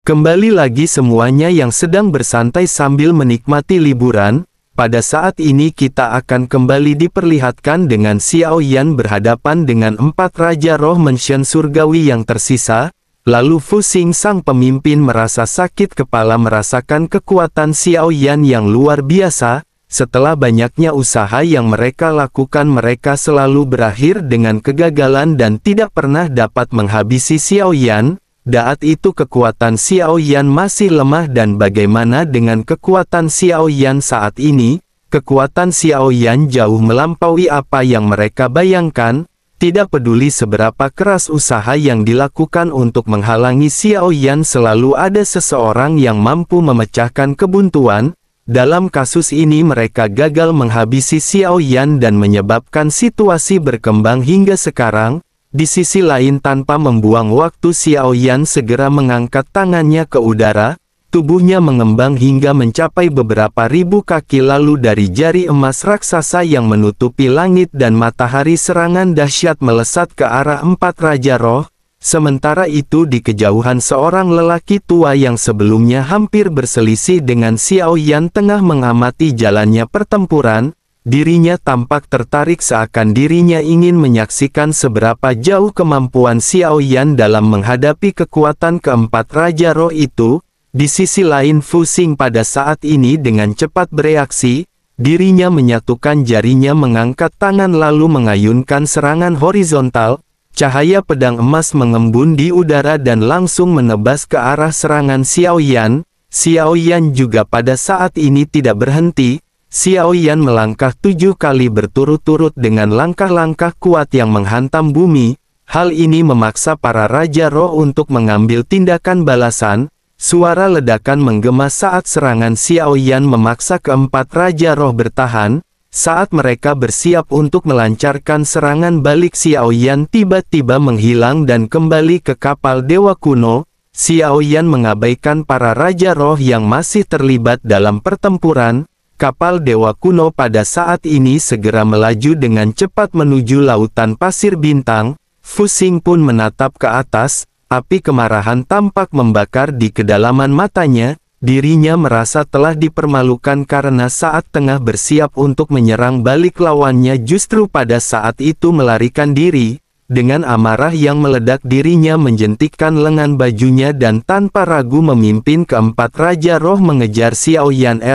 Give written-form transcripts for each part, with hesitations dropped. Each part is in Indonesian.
Kembali lagi semuanya yang sedang bersantai sambil menikmati liburan. Pada saat ini kita akan kembali diperlihatkan dengan Xiao Yan berhadapan dengan 4 Raja Roh Mansion Surgawi yang tersisa. Lalu Fu Xing sang pemimpin merasa sakit kepala merasakan kekuatan Xiao Yan yang luar biasa. Setelah banyaknya usaha yang mereka lakukan, mereka selalu berakhir dengan kegagalan dan tidak pernah dapat menghabisi Xiao Yan. Saat itu kekuatan Xiao Yan masih lemah, dan bagaimana dengan kekuatan Xiao Yan saat ini? Kekuatan Xiao Yan jauh melampaui apa yang mereka bayangkan. Tidak peduli seberapa keras usaha yang dilakukan untuk menghalangi Xiao Yan, selalu ada seseorang yang mampu memecahkan kebuntuan. Dalam kasus ini mereka gagal menghabisi Xiao Yan dan menyebabkan situasi berkembang hingga sekarang. Di sisi lain, tanpa membuang waktu, Xiao Yan segera mengangkat tangannya ke udara. Tubuhnya mengembang hingga mencapai beberapa ribu kaki, lalu dari jari emas raksasa yang menutupi langit dan matahari, serangan dahsyat melesat ke arah 4 Raja Roh. Sementara itu di kejauhan, seorang lelaki tua yang sebelumnya hampir berselisih dengan Xiao Yan tengah mengamati jalannya pertempuran. Dirinya tampak tertarik, seakan dirinya ingin menyaksikan seberapa jauh kemampuan Xiao Yan dalam menghadapi kekuatan keempat Raja Roh itu. Di sisi lain, Fu Xing pada saat ini dengan cepat bereaksi. Dirinya menyatukan jarinya, mengangkat tangan lalu mengayunkan serangan horizontal. Cahaya pedang emas mengembun di udara dan langsung menebas ke arah serangan Xiao Yan. Xiao Yan juga pada saat ini tidak berhenti. Xiao Yan melangkah 7 kali berturut-turut dengan langkah-langkah kuat yang menghantam bumi. Hal ini memaksa para Raja Roh untuk mengambil tindakan balasan. Suara ledakan menggema saat serangan Xiao Yan memaksa keempat Raja Roh bertahan. Saat mereka bersiap untuk melancarkan serangan balik, Xiao Yan tiba-tiba menghilang dan kembali ke kapal Dewa Kuno. Xiao Yan mengabaikan para Raja Roh yang masih terlibat dalam pertempuran. Kapal Dewa Kuno pada saat ini segera melaju dengan cepat menuju lautan pasir bintang. Fu Xing pun menatap ke atas. Api kemarahan tampak membakar di kedalaman matanya. Dirinya merasa telah dipermalukan karena saat tengah bersiap untuk menyerang balik, lawannya justru pada saat itu melarikan diri. Dengan amarah yang meledak, dirinya menjentikkan lengan bajunya dan tanpa ragu memimpin keempat Raja Roh mengejar Xiao Yan.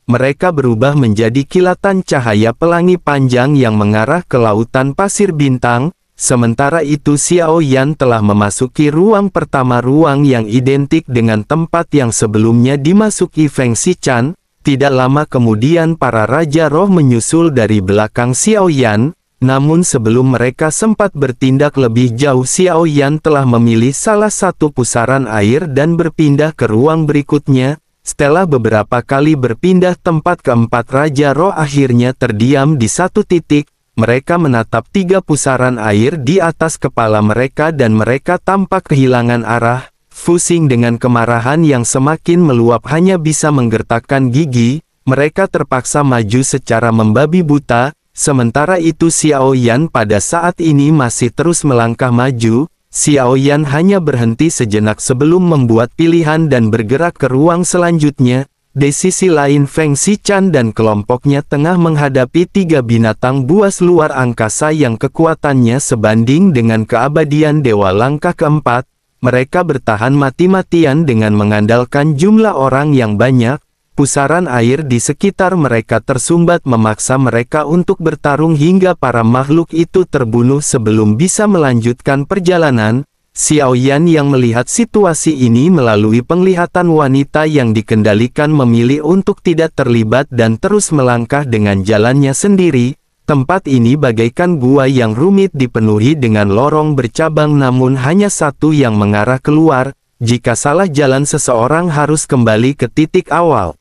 Mereka berubah menjadi kilatan cahaya pelangi panjang yang mengarah ke lautan pasir bintang. Sementara itu Xiao Yan telah memasuki ruang pertama, ruang yang identik dengan tempat yang sebelumnya dimasuki Feng Xichan. Tidak lama kemudian para Raja Roh menyusul dari belakang Xiao Yan. Namun sebelum mereka sempat bertindak lebih jauh, Xiao Yan telah memilih salah satu pusaran air dan berpindah ke ruang berikutnya. Setelah beberapa kali berpindah tempat, keempat Raja Roh akhirnya terdiam di satu titik. Mereka menatap 3 pusaran air di atas kepala mereka dan mereka tampak kehilangan arah. Fu Xing dengan kemarahan yang semakin meluap hanya bisa menggertakkan gigi. Mereka terpaksa maju secara membabi buta. Sementara itu Xiao Yan pada saat ini masih terus melangkah maju. Xiao Yan hanya berhenti sejenak sebelum membuat pilihan dan bergerak ke ruang selanjutnya. Di sisi lain, Feng Xichan dan kelompoknya tengah menghadapi 3 binatang buas luar angkasa yang kekuatannya sebanding dengan keabadian Dewa Langkah keempat. Mereka bertahan mati-matian dengan mengandalkan jumlah orang yang banyak. Pusaran air di sekitar mereka tersumbat memaksa mereka untuk bertarung hingga para makhluk itu terbunuh sebelum bisa melanjutkan perjalanan. Xiao Yan yang melihat situasi ini melalui penglihatan wanita yang dikendalikan memilih untuk tidak terlibat dan terus melangkah dengan jalannya sendiri. Tempat ini bagaikan gua yang rumit dipenuhi dengan lorong bercabang, namun hanya satu yang mengarah keluar. Jika salah jalan, seseorang harus kembali ke titik awal.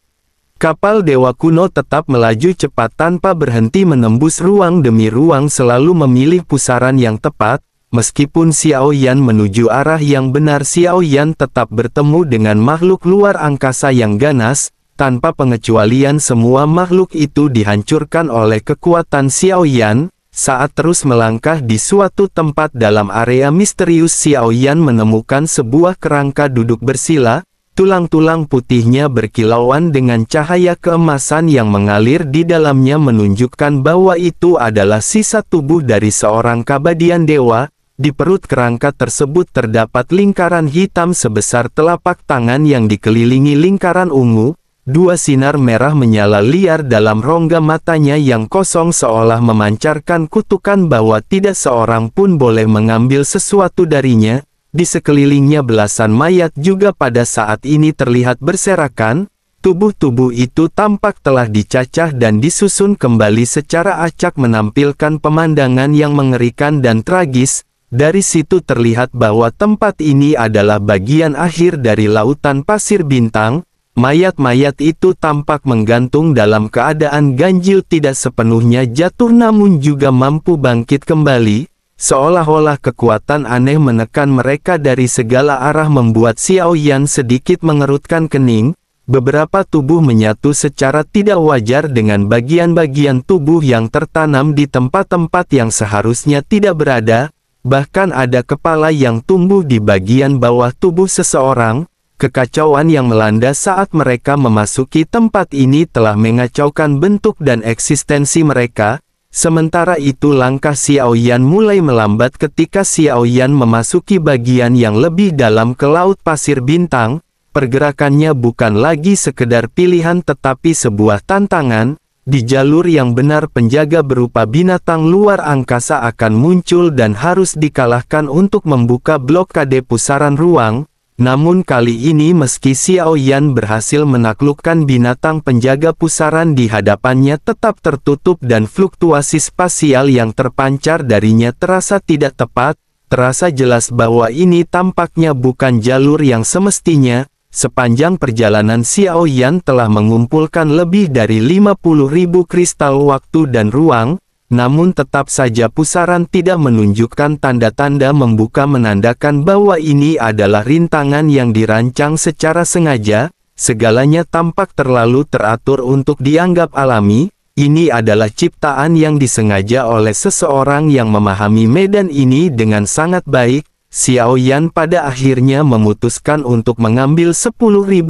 Kapal Dewa Kuno tetap melaju cepat tanpa berhenti menembus ruang demi ruang, selalu memilih pusaran yang tepat. Meskipun Xiao Yan menuju arah yang benar, Xiao Yan tetap bertemu dengan makhluk luar angkasa yang ganas. Tanpa pengecualian semua makhluk itu dihancurkan oleh kekuatan Xiao Yan. Saat terus melangkah di suatu tempat dalam area misterius, Xiao Yan menemukan sebuah kerangka duduk bersila. Tulang-tulang putihnya berkilauan dengan cahaya keemasan yang mengalir di dalamnya menunjukkan bahwa itu adalah sisa tubuh dari seorang keabadian dewa. Di perut kerangka tersebut terdapat lingkaran hitam sebesar telapak tangan yang dikelilingi lingkaran ungu. Dua sinar merah menyala liar dalam rongga matanya yang kosong seolah memancarkan kutukan bahwa tidak seorang pun boleh mengambil sesuatu darinya. Di sekelilingnya belasan mayat juga pada saat ini terlihat berserakan. Tubuh-tubuh itu tampak telah dicacah dan disusun kembali secara acak menampilkan pemandangan yang mengerikan dan tragis. Dari situ terlihat bahwa tempat ini adalah bagian akhir dari lautan pasir bintang. Mayat-mayat itu tampak menggantung dalam keadaan ganjil, tidak sepenuhnya jatuh namun juga mampu bangkit kembali. Seolah-olah kekuatan aneh menekan mereka dari segala arah membuat Xiao Yan sedikit mengerutkan kening. Beberapa tubuh menyatu secara tidak wajar dengan bagian-bagian tubuh yang tertanam di tempat-tempat yang seharusnya tidak berada. Bahkan ada kepala yang tumbuh di bagian bawah tubuh seseorang. Kekacauan yang melanda saat mereka memasuki tempat ini telah mengacaukan bentuk dan eksistensi mereka. Sementara itu langkah Xiao Yan mulai melambat ketika Xiao Yan memasuki bagian yang lebih dalam ke laut pasir bintang. Pergerakannya bukan lagi sekedar pilihan tetapi sebuah tantangan. Di jalur yang benar penjaga berupa binatang luar angkasa akan muncul dan harus dikalahkan untuk membuka blokade pusaran ruang. Namun kali ini meski Xiao Yan berhasil menaklukkan binatang penjaga pusaran di hadapannya tetap tertutup dan fluktuasi spasial yang terpancar darinya terasa tidak tepat. Terasa jelas bahwa ini tampaknya bukan jalur yang semestinya. Sepanjang perjalanan Xiao Yan telah mengumpulkan lebih dari 50.000 kristal waktu dan ruang. Namun tetap saja pusaran tidak menunjukkan tanda-tanda membuka menandakan bahwa ini adalah rintangan yang dirancang secara sengaja. Segalanya tampak terlalu teratur untuk dianggap alami. Ini adalah ciptaan yang disengaja oleh seseorang yang memahami medan ini dengan sangat baik. Xiao Yan pada akhirnya memutuskan untuk mengambil 10.000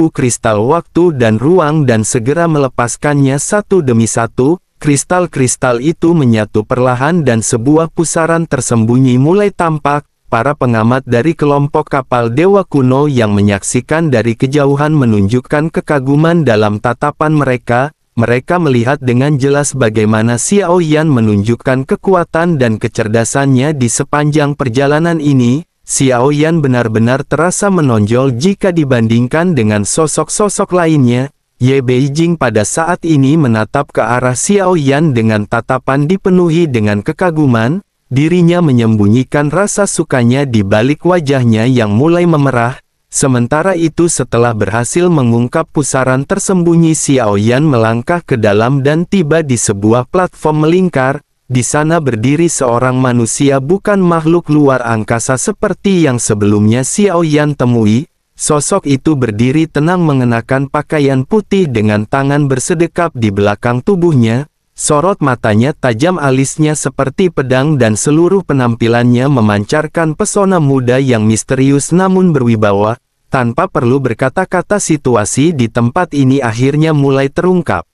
kristal waktu dan ruang dan segera melepaskannya satu demi satu. Kristal-kristal itu menyatu perlahan dan sebuah pusaran tersembunyi mulai tampak. Para pengamat dari kelompok kapal dewa kuno yang menyaksikan dari kejauhan menunjukkan kekaguman dalam tatapan mereka. Mereka melihat dengan jelas bagaimana Xiao Yan menunjukkan kekuatan dan kecerdasannya di sepanjang perjalanan ini. Xiao Yan benar-benar terasa menonjol jika dibandingkan dengan sosok-sosok lainnya. Ye Beijing pada saat ini menatap ke arah Xiao Yan dengan tatapan dipenuhi dengan kekaguman. Dirinya menyembunyikan rasa sukanya di balik wajahnya yang mulai memerah. Sementara itu setelah berhasil mengungkap pusaran tersembunyi, Xiao Yan melangkah ke dalam dan tiba di sebuah platform melingkar. Di sana berdiri seorang manusia, bukan makhluk luar angkasa seperti yang sebelumnya Xiao Yan temui. Sosok itu berdiri tenang mengenakan pakaian putih dengan tangan bersedekap di belakang tubuhnya. Sorot matanya tajam, alisnya seperti pedang dan seluruh penampilannya memancarkan pesona muda yang misterius namun berwibawa. Tanpa perlu berkata-kata situasi di tempat ini akhirnya mulai terungkap.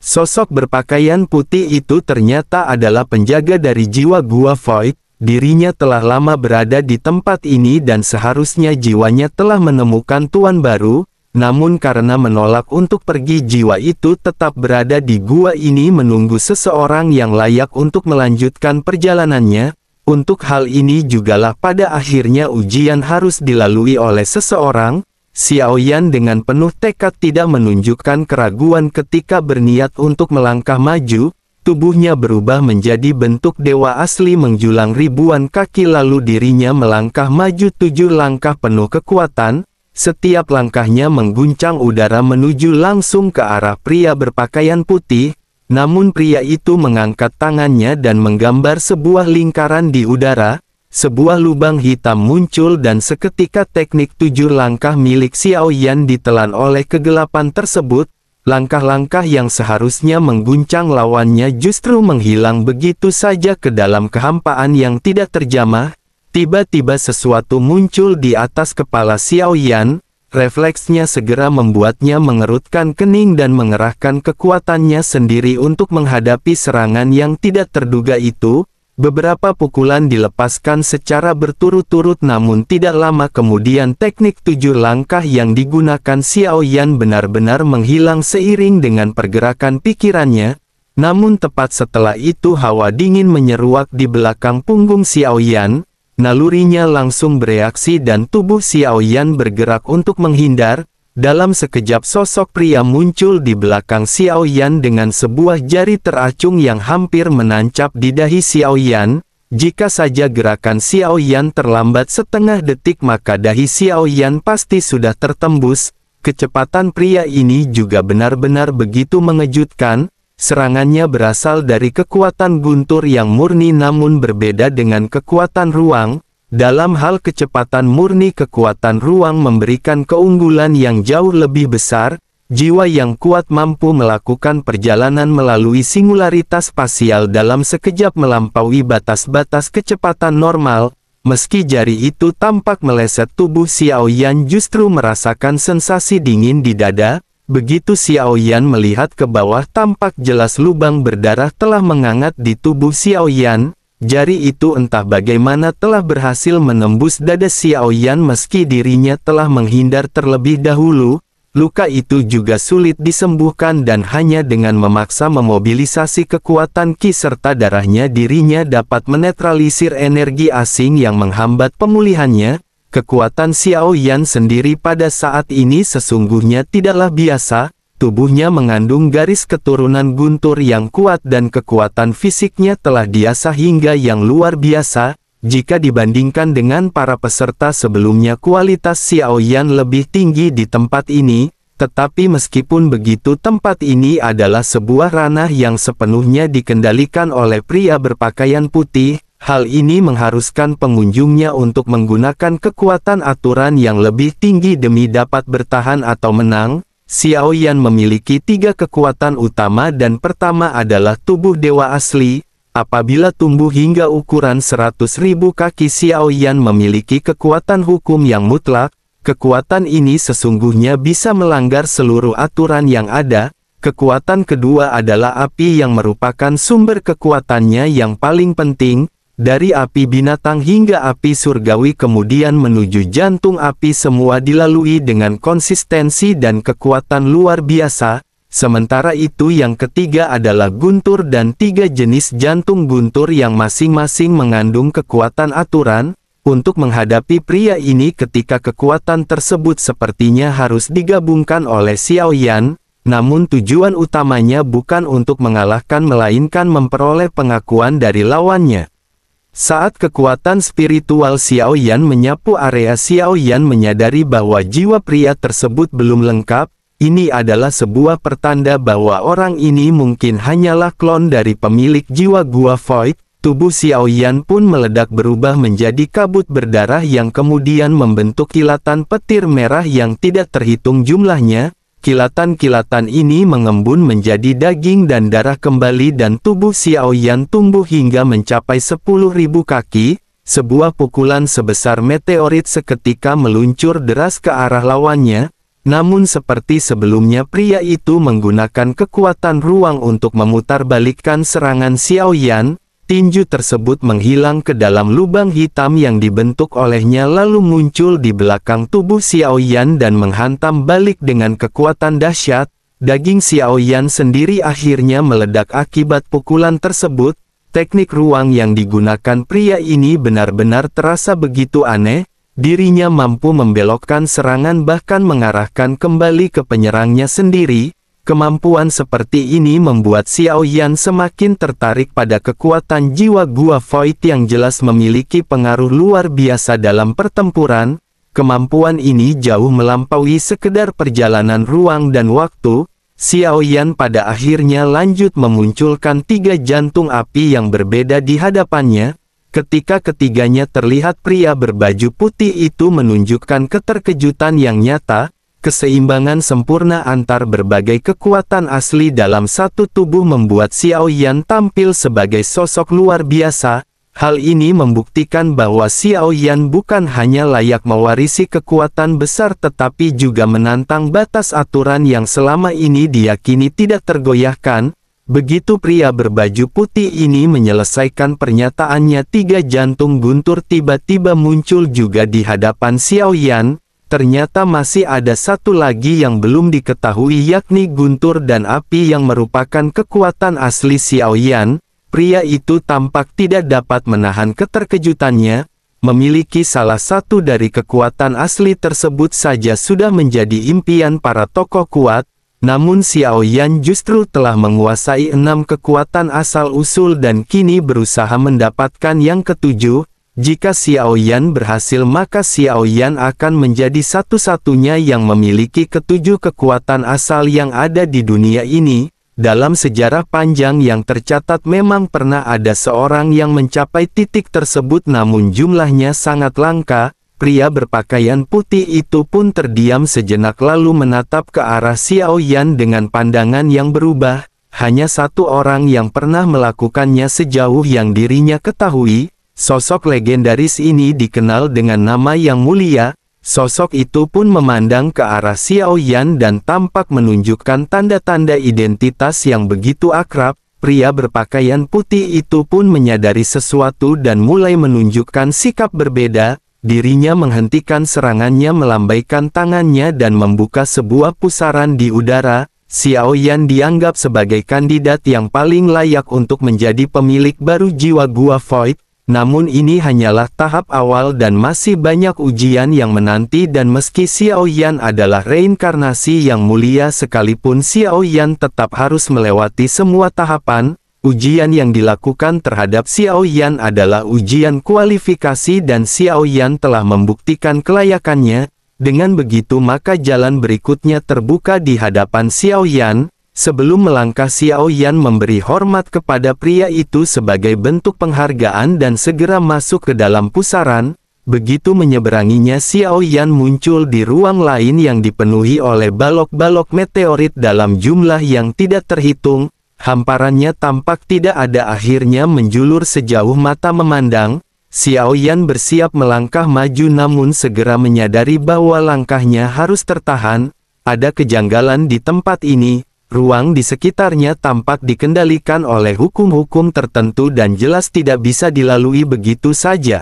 Sosok berpakaian putih itu ternyata adalah penjaga dari jiwa Gua Void. Dirinya telah lama berada di tempat ini dan seharusnya jiwanya telah menemukan tuan baru. Namun karena menolak untuk pergi, jiwa itu tetap berada di gua ini menunggu seseorang yang layak untuk melanjutkan perjalanannya. Untuk hal ini jugalah pada akhirnya ujian harus dilalui oleh seseorang. Xiao Yan dengan penuh tekad tidak menunjukkan keraguan ketika berniat untuk melangkah maju. Tubuhnya berubah menjadi bentuk dewa asli menjulang ribuan kaki, lalu dirinya melangkah maju 7 langkah penuh kekuatan. Setiap langkahnya mengguncang udara menuju langsung ke arah pria berpakaian putih. Namun pria itu mengangkat tangannya dan menggambar sebuah lingkaran di udara. Sebuah lubang hitam muncul dan seketika teknik 7 langkah milik Xiao Yan ditelan oleh kegelapan tersebut. Langkah-langkah yang seharusnya mengguncang lawannya justru menghilang begitu saja ke dalam kehampaan yang tidak terjamah. Tiba-tiba sesuatu muncul di atas kepala Xiao Yan. refleksnya segera membuatnya mengerutkan kening dan mengerahkan kekuatannya sendiri untuk menghadapi serangan yang tidak terduga itu. Beberapa pukulan dilepaskan secara berturut-turut, namun tidak lama kemudian teknik 7 langkah yang digunakan Xiao Yan benar-benar menghilang seiring dengan pergerakan pikirannya. Namun tepat setelah itu hawa dingin menyeruak di belakang punggung Xiao Yan. Nalurinya langsung bereaksi dan tubuh Xiao Yan bergerak untuk menghindar. Dalam sekejap sosok pria muncul di belakang Xiao Yan dengan sebuah jari teracung yang hampir menancap di dahi Xiao Yan. Jika saja gerakan Xiao Yan terlambat setengah detik maka dahi Xiao Yan pasti sudah tertembus. Kecepatan pria ini juga benar-benar begitu mengejutkan. Serangannya berasal dari kekuatan guntur yang murni namun berbeda dengan kekuatan ruang. Dalam hal kecepatan murni, kekuatan ruang memberikan keunggulan yang jauh lebih besar. Jiwa yang kuat mampu melakukan perjalanan melalui singularitas spasial dalam sekejap melampaui batas-batas kecepatan normal. Meski jari itu tampak meleset, tubuh Xiao Yan justru merasakan sensasi dingin di dada. Begitu Xiao Yan melihat ke bawah, tampak jelas lubang berdarah telah mengangat di tubuh Xiao Yan. Jari itu entah bagaimana telah berhasil menembus dada Xiao Yan meski dirinya telah menghindar terlebih dahulu. Luka itu juga sulit disembuhkan dan hanya dengan memaksa memobilisasi kekuatan Qi serta darahnya dirinya dapat menetralisir energi asing yang menghambat pemulihannya. Kekuatan Xiao Yan sendiri pada saat ini sesungguhnya tidaklah biasa. Tubuhnya mengandung garis keturunan guntur yang kuat dan kekuatan fisiknya telah diasah hingga yang luar biasa. Jika dibandingkan dengan para peserta sebelumnya, kualitas Xiao Yan lebih tinggi di tempat ini. Tetapi meskipun begitu, tempat ini adalah sebuah ranah yang sepenuhnya dikendalikan oleh pria berpakaian putih. Hal ini mengharuskan pengunjungnya untuk menggunakan kekuatan aturan yang lebih tinggi demi dapat bertahan atau menang. Xiao Yan memiliki 3 kekuatan utama dan pertama adalah tubuh dewa asli. Apabila tumbuh hingga ukuran 100.000 kaki, Xiao Yan memiliki kekuatan hukum yang mutlak. Kekuatan ini sesungguhnya bisa melanggar seluruh aturan yang ada. Kekuatan kedua adalah api yang merupakan sumber kekuatannya yang paling penting. Dari api binatang hingga api surgawi kemudian menuju jantung api, semua dilalui dengan konsistensi dan kekuatan luar biasa. Sementara itu yang ketiga adalah guntur dan 3 jenis jantung guntur yang masing-masing mengandung kekuatan aturan. Untuk menghadapi pria ini ketika kekuatan tersebut sepertinya harus digabungkan oleh Xiao Yan. Namun tujuan utamanya bukan untuk mengalahkan melainkan memperoleh pengakuan dari lawannya. Saat kekuatan spiritual Xiao Yan menyapu area, Xiao Yan menyadari bahwa jiwa pria tersebut belum lengkap. Ini adalah sebuah pertanda bahwa orang ini mungkin hanyalah klon dari pemilik jiwa Gua Void. Tubuh Xiao Yan pun meledak berubah menjadi kabut berdarah yang kemudian membentuk kilatan petir merah yang tidak terhitung jumlahnya. Kilatan-kilatan ini mengembun menjadi daging dan darah kembali dan tubuh Xiao Yan tumbuh hingga mencapai 10.000 kaki. Sebuah pukulan sebesar meteorit seketika meluncur deras ke arah lawannya. Namun seperti sebelumnya, pria itu menggunakan kekuatan ruang untuk memutarbalikkan serangan Xiao Yan. Tinju tersebut menghilang ke dalam lubang hitam yang dibentuk olehnya lalu muncul di belakang tubuh Xiao Yan dan menghantam balik dengan kekuatan dahsyat. Daging Xiao Yan sendiri akhirnya meledak akibat pukulan tersebut. Teknik ruang yang digunakan pria ini benar-benar terasa begitu aneh. Dirinya mampu membelokkan serangan bahkan mengarahkan kembali ke penyerangnya sendiri. Kemampuan seperti ini membuat Xiao Yan semakin tertarik pada kekuatan jiwa Gua Void yang jelas memiliki pengaruh luar biasa dalam pertempuran. Kemampuan ini jauh melampaui sekedar perjalanan ruang dan waktu. Xiao Yan pada akhirnya lanjut memunculkan 3 jantung api yang berbeda di hadapannya. Ketika ketiganya terlihat, pria berbaju putih itu menunjukkan keterkejutan yang nyata. Keseimbangan sempurna antar berbagai kekuatan asli dalam satu tubuh membuat Xiao Yan tampil sebagai sosok luar biasa. Hal ini membuktikan bahwa Xiaoyan bukan hanya layak mewarisi kekuatan besar tetapi juga menantang batas aturan yang selama ini diyakini tidak tergoyahkan. Begitu pria berbaju putih ini menyelesaikan pernyataannya, 3 jantung guntur tiba-tiba muncul juga di hadapan Xiaoyan. Ternyata masih ada satu lagi yang belum diketahui, yakni guntur dan api yang merupakan kekuatan asli Xiaoyan. Pria itu tampak tidak dapat menahan keterkejutannya. Memiliki salah satu dari kekuatan asli tersebut saja sudah menjadi impian para tokoh kuat. Namun Xiaoyan justru telah menguasai 6 kekuatan asal-usul dan kini berusaha mendapatkan yang ketujuh. Jika Xiaoyan berhasil maka Xiaoyan akan menjadi satu-satunya yang memiliki ketujuh kekuatan asal yang ada di dunia ini. Dalam sejarah panjang yang tercatat memang pernah ada seorang yang mencapai titik tersebut namun jumlahnya sangat langka. Pria berpakaian putih itu pun terdiam sejenak lalu menatap ke arah Xiaoyan dengan pandangan yang berubah. Hanya satu orang yang pernah melakukannya sejauh yang dirinya ketahui. Sosok legendaris ini dikenal dengan nama yang mulia. Sosok itu pun memandang ke arah Xiaoyan dan tampak menunjukkan tanda-tanda identitas yang begitu akrab. Pria berpakaian putih itu pun menyadari sesuatu dan mulai menunjukkan sikap berbeda. Dirinya menghentikan serangannya, melambaikan tangannya dan membuka sebuah pusaran di udara. Xiaoyan dianggap sebagai kandidat yang paling layak untuk menjadi pemilik baru jiwa Gua Void. Namun ini hanyalah tahap awal dan masih banyak ujian yang menanti dan meski Xiaoyan adalah reinkarnasi yang mulia sekalipun Xiaoyan tetap harus melewati semua tahapan. Ujian yang dilakukan terhadap Xiaoyan adalah ujian kualifikasi dan Xiaoyan telah membuktikan kelayakannya. Dengan begitu maka jalan berikutnya terbuka di hadapan Xiaoyan. Sebelum melangkah Xiaoyan memberi hormat kepada pria itu sebagai bentuk penghargaan dan segera masuk ke dalam pusaran. Begitu menyeberanginya Xiaoyan muncul di ruang lain yang dipenuhi oleh balok-balok meteorit dalam jumlah yang tidak terhitung. Hamparannya tampak tidak ada akhirnya menjulur sejauh mata memandang. Xiaoyan bersiap melangkah maju namun segera menyadari bahwa langkahnya harus tertahan. Ada kejanggalan di tempat ini. Ruang di sekitarnya tampak dikendalikan oleh hukum-hukum tertentu dan jelas tidak bisa dilalui begitu saja.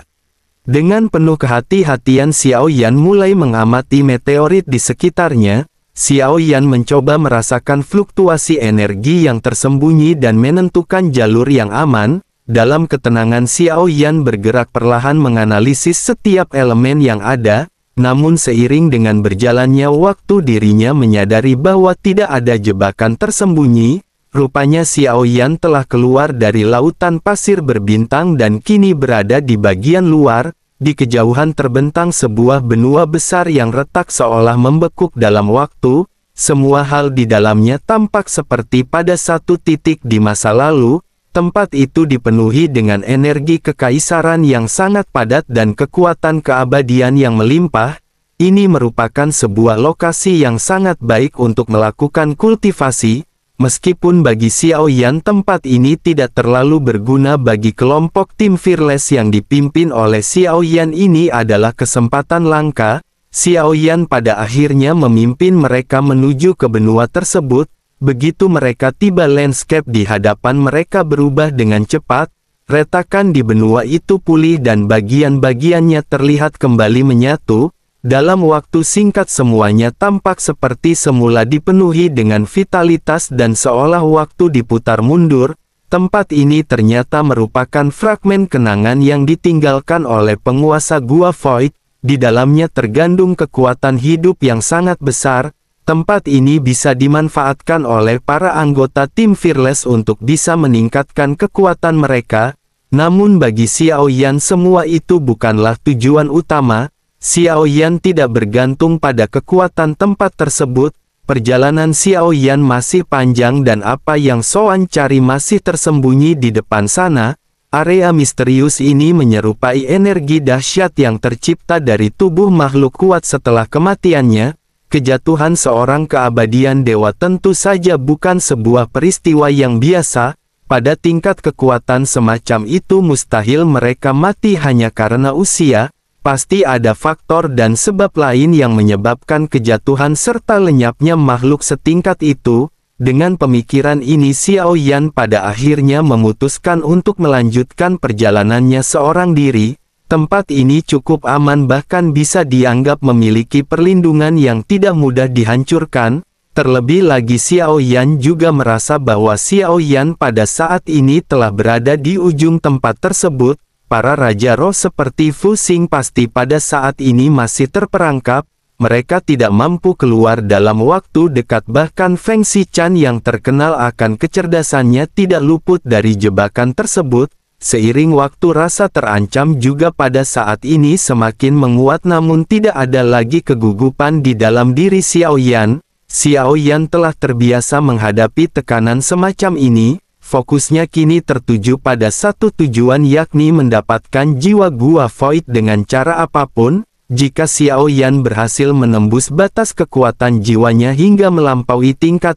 Dengan penuh kehati-hatian Xiaoyan mulai mengamati meteorit di sekitarnya. Xiaoyan mencoba merasakan fluktuasi energi yang tersembunyi dan menentukan jalur yang aman. Dalam ketenangan Xiaoyan bergerak perlahan menganalisis setiap elemen yang ada. Namun seiring dengan berjalannya waktu dirinya menyadari bahwa tidak ada jebakan tersembunyi. Rupanya Xiaoyan telah keluar dari lautan pasir berbintang dan kini berada di bagian luar. Di kejauhan terbentang sebuah benua besar yang retak seolah membekuk dalam waktu. Semua hal di dalamnya tampak seperti pada satu titik di masa lalu. Tempat itu dipenuhi dengan energi kekaisaran yang sangat padat dan kekuatan keabadian yang melimpah. Ini merupakan sebuah lokasi yang sangat baik untuk melakukan kultivasi. Meskipun bagi Xiaoyan tempat ini tidak terlalu berguna bagi kelompok tim Fearless yang dipimpin oleh Xiaoyan, ini adalah kesempatan langka. Xiaoyan pada akhirnya memimpin mereka menuju ke benua tersebut. Begitu mereka tiba landscape di hadapan mereka berubah dengan cepat. Retakan di benua itu pulih dan bagian-bagiannya terlihat kembali menyatu. Dalam waktu singkat semuanya tampak seperti semula dipenuhi dengan vitalitas dan seolah waktu diputar mundur. Tempat ini ternyata merupakan fragmen kenangan yang ditinggalkan oleh penguasa Gua Void. Di dalamnya tergandung kekuatan hidup yang sangat besar. Tempat ini bisa dimanfaatkan oleh para anggota tim Fearless untuk bisa meningkatkan kekuatan mereka. Namun bagi Xiaoyan semua itu bukanlah tujuan utama. Xiaoyan tidak bergantung pada kekuatan tempat tersebut. Perjalanan Xiaoyan masih panjang dan apa yang Soan cari masih tersembunyi di depan sana. Area misterius ini menyerupai energi dahsyat yang tercipta dari tubuh makhluk kuat setelah kematiannya. Kejatuhan seorang keabadian dewa tentu saja bukan sebuah peristiwa yang biasa. pada tingkat kekuatan semacam itu mustahil mereka mati hanya karena usia, pasti ada faktor dan sebab lain yang menyebabkan kejatuhan serta lenyapnya makhluk setingkat itu. Dengan pemikiran ini Xiao Yan pada akhirnya memutuskan untuk melanjutkan perjalanannya seorang diri. Tempat ini cukup aman bahkan bisa dianggap memiliki perlindungan yang tidak mudah dihancurkan. Terlebih lagi Xiao Yan juga merasa bahwa Xiao Yan pada saat ini telah berada di ujung tempat tersebut. Para Raja Roh seperti Fu Xing pasti pada saat ini masih terperangkap. Mereka tidak mampu keluar dalam waktu dekat bahkan Feng Xichan yang terkenal akan kecerdasannya tidak luput dari jebakan tersebut. Seiring waktu rasa terancam juga pada saat ini semakin menguat namun tidak ada lagi kegugupan di dalam diri Xiao Yan. Xiao Yan telah terbiasa menghadapi tekanan semacam ini, fokusnya kini tertuju pada satu tujuan yakni mendapatkan jiwa gua void dengan cara apapun. Jika Xiao Yan berhasil menembus batas kekuatan jiwanya hingga melampaui tingkat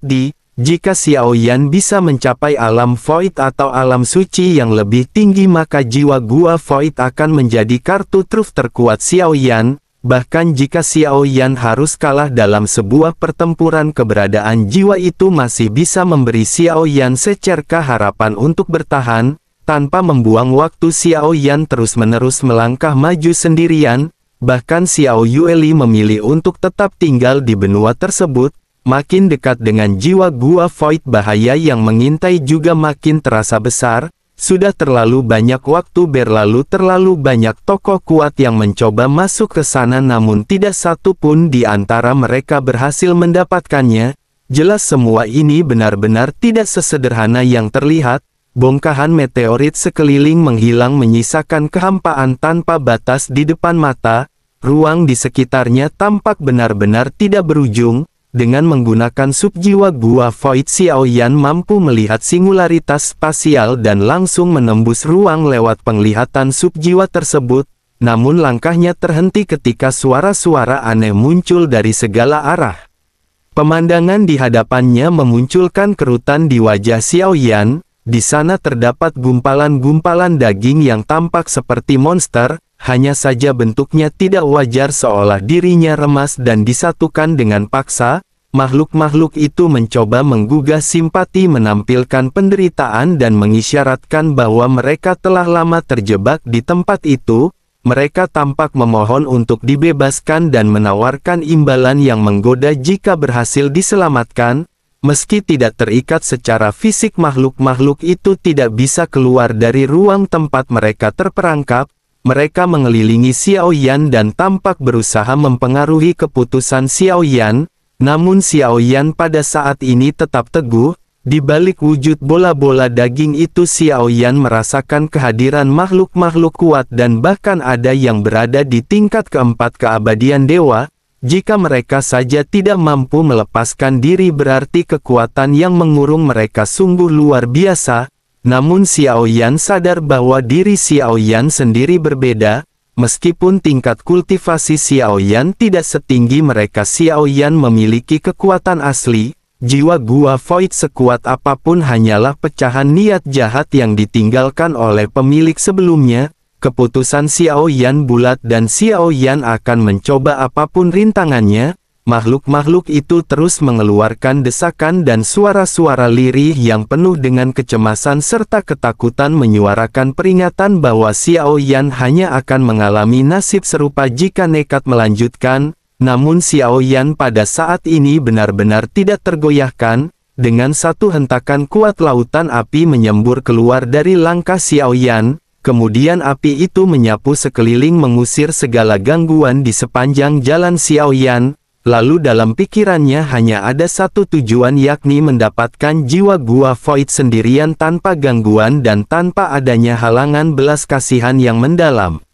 jika Xiao Yan bisa mencapai alam void atau alam suci yang lebih tinggi maka jiwa gua void akan menjadi kartu truf terkuat Xiao Yan. Bahkan jika Xiao Yan harus kalah dalam sebuah pertempuran keberadaan jiwa itu masih bisa memberi Xiao Yan secerkah harapan untuk bertahan. Tanpa membuang waktu Xiao Yan terus-menerus melangkah maju sendirian. Bahkan Xiao Yueli memilih untuk tetap tinggal di benua tersebut. Makin dekat dengan jiwa gua void bahaya yang mengintai juga makin terasa besar. Sudah terlalu banyak waktu berlalu, terlalu banyak tokoh kuat yang mencoba masuk ke sana namun tidak satu pun di antara mereka berhasil mendapatkannya. Jelas semua ini benar-benar tidak sesederhana yang terlihat. Bongkahan meteorit sekeliling menghilang menyisakan kehampaan tanpa batas di depan mata. Ruang di sekitarnya tampak benar-benar tidak berujung. Dengan menggunakan subjiwa gua void Xiao Yan mampu melihat singularitas spasial dan langsung menembus ruang lewat penglihatan subjiwa tersebut. Namun langkahnya terhenti ketika suara-suara aneh muncul dari segala arah. Pemandangan di hadapannya memunculkan kerutan di wajah Xiao Yan. Di sana terdapat gumpalan-gumpalan daging yang tampak seperti monster, hanya saja bentuknya tidak wajar seolah dirinya remas dan disatukan dengan paksa. Makhluk-makhluk itu mencoba menggugah simpati menampilkan penderitaan dan mengisyaratkan bahwa mereka telah lama terjebak di tempat itu. Mereka tampak memohon untuk dibebaskan dan menawarkan imbalan yang menggoda jika berhasil diselamatkan. Meski tidak terikat secara fisik makhluk-makhluk itu tidak bisa keluar dari ruang tempat mereka terperangkap. Mereka mengelilingi Xiao Yan dan tampak berusaha mempengaruhi keputusan Xiao Yan. Namun Xiao Yan pada saat ini tetap teguh. Di balik wujud bola-bola daging itu Xiao Yan merasakan kehadiran makhluk-makhluk kuat dan bahkan ada yang berada di tingkat keempat keabadian dewa. Jika mereka saja tidak mampu melepaskan diri berarti kekuatan yang mengurung mereka sungguh luar biasa. Namun Xiao Yan sadar bahwa diri Xiao Yan sendiri berbeda. Meskipun tingkat kultivasi Xiao Yan tidak setinggi mereka, Xiao Yan memiliki kekuatan asli. Jiwa gua void sekuat apapun hanyalah pecahan niat jahat yang ditinggalkan oleh pemilik sebelumnya. Keputusan Xiao Yan bulat dan Xiao Yan akan mencoba apapun rintangannya. Makhluk-makhluk itu terus mengeluarkan desakan dan suara-suara lirih yang penuh dengan kecemasan serta ketakutan menyuarakan peringatan bahwa Xiao Yan hanya akan mengalami nasib serupa jika nekat melanjutkan. Namun Xiao Yan pada saat ini benar-benar tidak tergoyahkan. Dengan satu hentakan kuat lautan api menyembur keluar dari langkah Xiao Yan. Kemudian api itu menyapu sekeliling mengusir segala gangguan di sepanjang jalan Xiao Yan. Lalu dalam pikirannya hanya ada satu tujuan yakni mendapatkan jiwa gua void sendirian tanpa gangguan dan tanpa adanya halangan belas kasihan yang mendalam.